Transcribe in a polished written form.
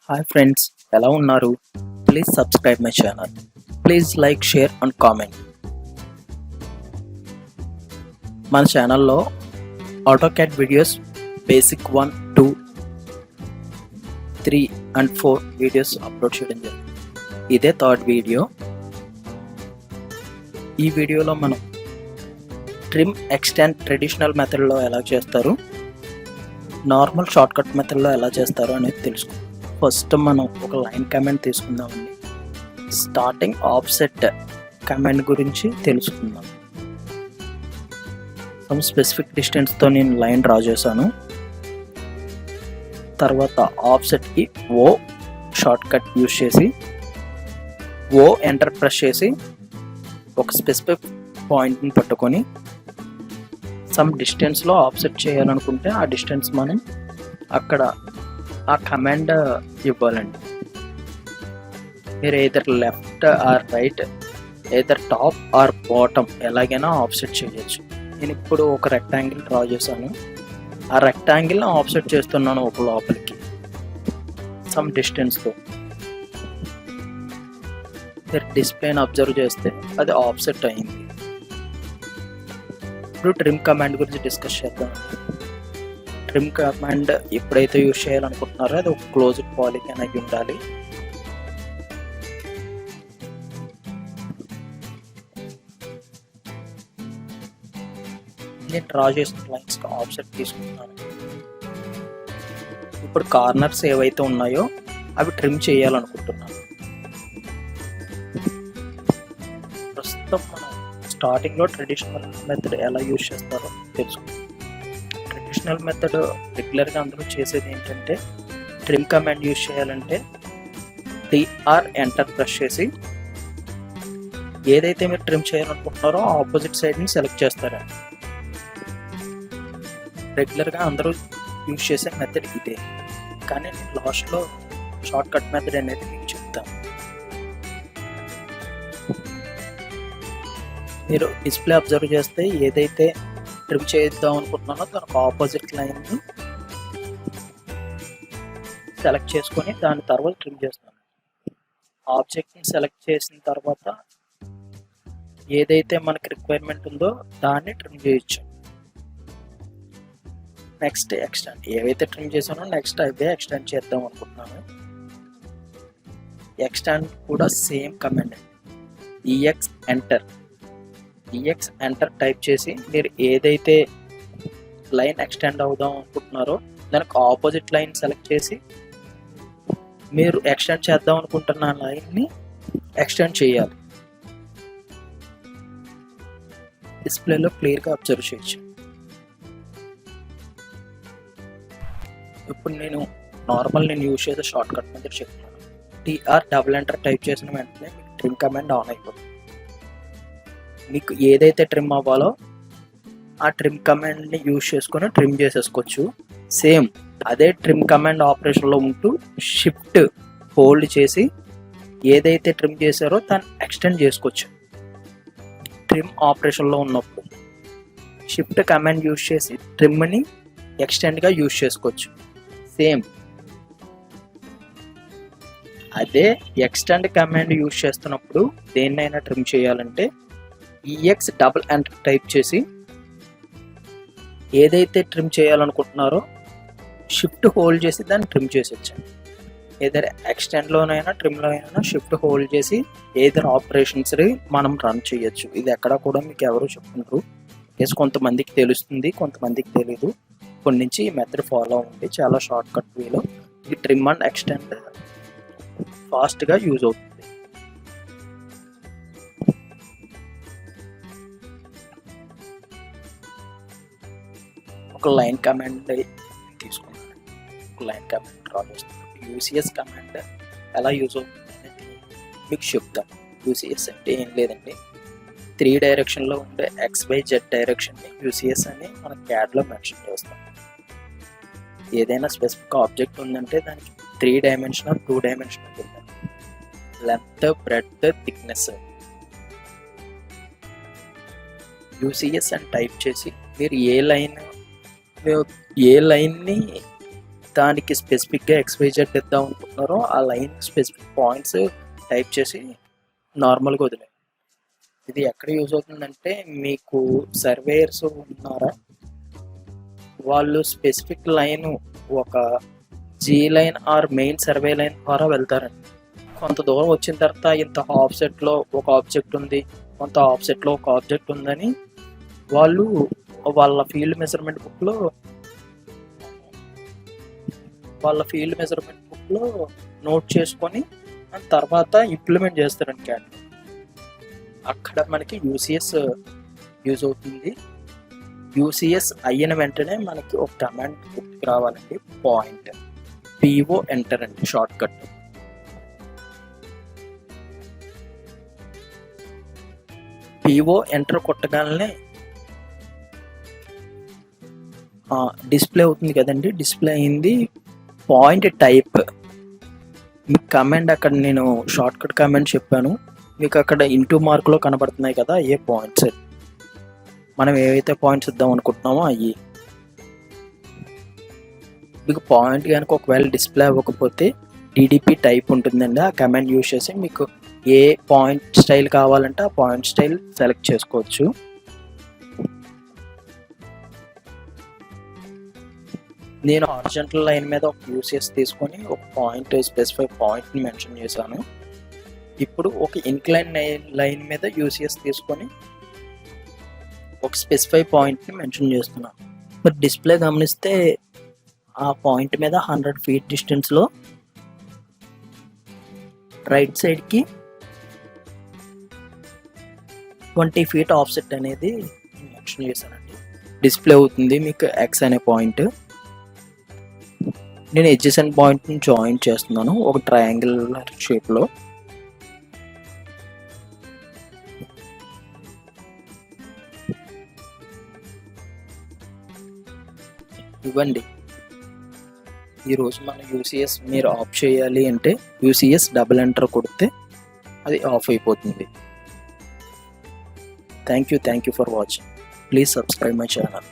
Hi friends, ఎలా ఉన్నారు? Please subscribe my channel. Please like, share and comment. మన ఛానల్లో AutoCAD videos basic 1, 2, 3 and 4 videos upload చేయడం జరిగింది. ఇదే థర్డ్ వీడియో. ఈ వీడియోలో మనం ట్రిమ్ ఎక్స్టెండ్ ట్రెడిషనల్ మెథడ్లో ఎలా చేస్తారు, నార్మల్ షార్ట్కట్ మెథడ్లో ఎలా చేస్తారు అనేది తెలుసుకుందాం. ఫస్ట్ మనం ఒక లైన్ కమాండ్ తీసుకుందామండి. స్టార్టింగ్ ఆఫ్సెట్ కమాండ్ గురించి తెలుసుకుందాం. సమ్ స్పెసిఫిక్ డిస్టెన్స్తో నేను లైన్ డ్రా చేశాను. తర్వాత ఆఫ్సెట్కి ఓ షార్ట్ కట్ యూజ్ చేసి ఓ ఎంటర్ ప్రెస్ చేసి ఒక స్పెసిఫిక్ పాయింట్ని పట్టుకొని సమ్ డిస్టెన్స్లో ఆఫ్సెట్ చేయాలనుకుంటే ఆ డిస్టెన్స్ మనం అక్కడ ఆ కమాండ్ ఇవ్వాలండి. మీరు either left or right, either top or bottom ఎలాగైనా ఆఫ్సెట్ చేయొచ్చు. నేను ఇప్పుడు ఒక రెక్టాంగిల్ డ్రా చేశాను. ఆ రెక్టాంగిల్ని ఆఫ్సెట్ చేస్తున్నాను ఒక లోపలికి సమ్ డిస్టెన్స్తో. మీరు డిస్ప్లేని అబ్జర్వ్ చేస్తే అది ఆఫ్సెట్ అయింది. ఇప్పుడు ట్రిమ్ కమాండ్ గురించి డిస్కస్ చేద్దాం. ట్రిమ్ కమాండ్ ఎప్పుడైతే యూజ్ చేయాలనుకుంటున్నారో అది ఒక క్లోజ్డ్ పాలిగాన్ అయి ఉండాలి. నేను డ్రా చేసిన లైన్స్కి ఆఫ్సెట్ తీసుకుంటున్నాను. ఇప్పుడు కార్నర్స్ ఏవైతే ఉన్నాయో అవి ట్రిమ్ చేయాలనుకుంటున్నాను. ప్రస్తుతం మనం స్టార్టింగ్లో ట్రెడిషనల్ మెథడ్ ఎలా యూజ్ చేస్తారో తెలుసుకుందాం. ట్రెడిషనల్ మెథడ్ రెగ్యులర్గా అందరూ చేసేది ఏంటంటే ట్రిమ్ కమాండ్ యూజ్ చేయాలంటే టిఆర్ ఎంటర్ ప్రెస్ చేసి ఏదైతే మీరు ట్రిమ్ చేయాలనుకుంటున్నారో ఆపోజిట్ సైడ్ని సెలెక్ట్ చేస్తారండి. రెగ్యులర్గా అందరూ యూజ్ చేసే మెథడ్ ఇదే, కానీ నేను లాస్ట్లో షార్ట్ కట్ మెథడ్ అనేది మీకు చెప్తాను. మీరు డిస్ప్లే అబ్జర్వ్ చేస్తే ఏదైతే ట్రిమ్ చేద్దాం అనుకుంటున్నానో దానికి ఆపోజిట్ లైన్ని సెలెక్ట్ చేసుకొని దాని తర్వాత ట్రిమ్ చేస్తాను. ఆబ్జెక్ట్ని సెలెక్ట్ చేసిన తర్వాత ఏదైతే మనకి రిక్వైర్మెంట్ ఉందో దాన్ని ట్రిమ్ చేయొచ్చు. నెక్స్ట్ ఎక్స్టెండ్, ఏవైతే ట్రిమ్ చేశానో నెక్స్ట్ అవే ఎక్స్టెండ్ చేద్దాం అనుకుంటున్నాను. ఎక్స్టెండ్ కూడా same command, EX enter type చేసి మీరు ఏదైతే లైన్ ఎక్స్టెండ్ అవుదాం అనుకుంటున్నారో దానికి ఆపోజిట్ లైన్ సెలెక్ట్ చేసి మీరు ఎక్స్టెండ్ చేద్దాం అనుకుంటున్న లైన్ని ఎక్స్టెండ్ చేయాలి. డిస్ప్లేలో క్లియర్గా అబ్జర్వ్ చేయొచ్చు. ఇప్పుడు నేను యూజ్ చేసే షార్ట్ కట్ మెథడ్ చెప్తున్నాను. టిఆర్ డబుల్ ఎంటర్ టైప్ చేసిన వెంటనే మీకు ట్రిమ్ కమాండ్ ఆన్ అయిపోతుంది. మీకు ఏదైతే ట్రిమ్ అవ్వాలో ఆ ట్రిమ్ కమాండ్ని యూజ్ చేసుకొని ట్రిమ్ చేసేసుకోవచ్చు. సేమ్ అదే ట్రిమ్ కమాండ్ ఆపరేషన్లో ఉంటూ షిఫ్ట్ హోల్డ్ చేసి ఏదైతే ట్రిమ్ చేశారో దాన్ని ఎక్స్టెండ్ చేసుకోవచ్చు. ట్రిమ్ ఆపరేషన్లో ఉన్నప్పుడు షిఫ్ట్ కమాండ్ యూజ్ చేసి ట్రిమ్ని ఎక్స్టెండ్గా యూజ్ చేసుకోవచ్చు. సేమ్ అదే ఎక్స్టెండ్ కమాండ్ యూజ్ చేస్తున్నప్పుడు దేన్నైనా ట్రిమ్ చేయాలంటే ఈఎక్స్ డబుల్ ఎంటర్ టైప్ చేసి ఏదైతే ట్రిమ్ చేయాలనుకుంటున్నారో షిఫ్ట్ హోల్డ్ చేసి దాన్ని ట్రిమ్ చేసొచ్చు. ఏదైనా ఎక్స్టెండ్లోనైనా ట్రిమ్లో అయినా షిఫ్ట్ హోల్డ్ చేసి ఏదైనా ఆపరేషన్స్ మనం రన్ చేయొచ్చు. ఇది ఎక్కడ కూడా మీకు ఎవరు చెప్తున్నారు, కొంతమందికి తెలుస్తుంది, కొంతమందికి తెలీదు. ఇప్పటి నుంచి ఈ మెథడ్ ఫాలో అవ్వండి. చాలా షార్ట్ కట్ వేలో ఈ ట్రిమ్ అండ్ ఎక్స్టెండ్ ఫాస్ట్గా యూజ్ అవుతుంది. ఒక లైన్ కమాండ్ తీసుకున్నాను. ఒక లైన్ కమాండ్ డ్రా చేస్తున్నాను. యూసిఎస్ కమాండ్ ఎలా యూజ్ అవుతుంది అనేది మీకు చెప్తాను. యూసిఎస్ అంటే ఏం లేదండి, 3 డైరెక్షన్లో ఉండే XYZ డైరెక్షన్ని యూసిఎస్ అని మన క్యాడ్లో మెన్షన్ చేస్తాం. ఏదైనా స్పెసిఫిక్ ఆబ్జెక్ట్ ఉందంటే దానికి 3 డైమెన్షనల్ 2 డైమెన్షనల్ ఉంటుంది. Length, breadth, thickness. యూసిఎస్ అని టైప్ చేసి మీరు ఏ లైన్ని దానికి స్పెసిఫిక్గా XYZ ఇద్దాం అనుకుంటున్నారో ఆ లైన్ స్పెసిఫిక్ పాయింట్స్ టైప్ చేసి నార్మల్గా వదిలే. ఇది ఎక్కడ యూజ్ అవుతుందంటే, మీకు సర్వేయర్స్ ఉన్నారా, వాళ్ళు స్పెసిఫిక్ లైన్ ఒక G line or main survey line ద్వారా వెళ్తారండి. కొంత దూరం వచ్చిన తర్వాత ఇంత ఆఫ్సెట్లో ఒక ఆబ్జెక్ట్ ఉంది, కొంత ఆఫ్సెట్లో ఒక ఆబ్జెక్ట్ ఉందని వాళ్ళు వాళ్ళ ఫీల్డ్ మెజర్మెంట్ బుక్లో నోట్ చేసుకొని తర్వాత ఇంప్లిమెంట్ చేస్తారండి క్యాట్. అక్కడ మనకి యూసిఎస్ యూజ్ అవుతుంది. యూసిఎస్ అయిన వెంటనే మనకి ఒక కమాండ్ గుర్తుకు రావాలండి, పాయింట్ PO ఎంటర్ అండి షార్ట్ కట్. PO ఎంటర్ కొట్టగానే డిస్ప్లే అవుతుంది కదండి. డిస్ప్లే అయింది పాయింట్ టైప్. మీకు కమాండ్ అక్కడ నేను షార్ట్ కట్ కమాండ్ చెప్పాను, మీకు అక్కడ ఇంటూ మార్కులో కనబడుతున్నాయి కదా ఏ పాయింట్స్, మనం ఏవైతే పాయింట్స్ ఇద్దాం అనుకుంటున్నామో అవి. మీకు పాయింట్ కనుక ఒకవేళ డిస్ప్లే అవ్వకపోతే DDP టైప్ ఉంటుందండి, ఆ కమాండ్ యూజ్ చేసి మీకు ఏ పాయింట్ స్టైల్ కావాలంటే ఆ పాయింట్ స్టైల్ సెలెక్ట్ చేసుకోవచ్చు. నేను హారిజాంటల్ లైన్ మీద ఒక యూసిఎస్ తీసుకొని ఒక పాయింట్ స్పెసిఫై పాయింట్ని మెన్షన్ చేశాను. ఇప్పుడు ఒక ఇంక్లైన్ లైన్ మీద యూసిఎస్ తీసుకొని ఒక స్పెసిఫై పాయింట్ని మెన్షన్ చేస్తున్నాను. మరి డిస్ప్లే గమనిస్తే ఆ పాయింట్ మీద 100 feet డిస్టెన్స్లో రైట్ సైడ్కి 20 feet ఆఫ్సెట్ అనేది మెన్షన్ చేశానండి. డిస్ప్లే అవుతుంది మీకు X అనే పాయింట్. నేను ఎడ్జెసెంట్ పాయింట్ని జాయిన్ చేస్తున్నాను ఒక ట్రయాంగిల్ షేప్లో. ఇవ్వండి, ఈరోజు మన యూసిఎస్ మీరు ఆఫ్ చేయాలి అంటే యూసిఎస్ డబుల్ ఎంటర్ కొడితే అది ఆఫ్ అయిపోతుంది. Thank you for watching. Please subscribe my channel.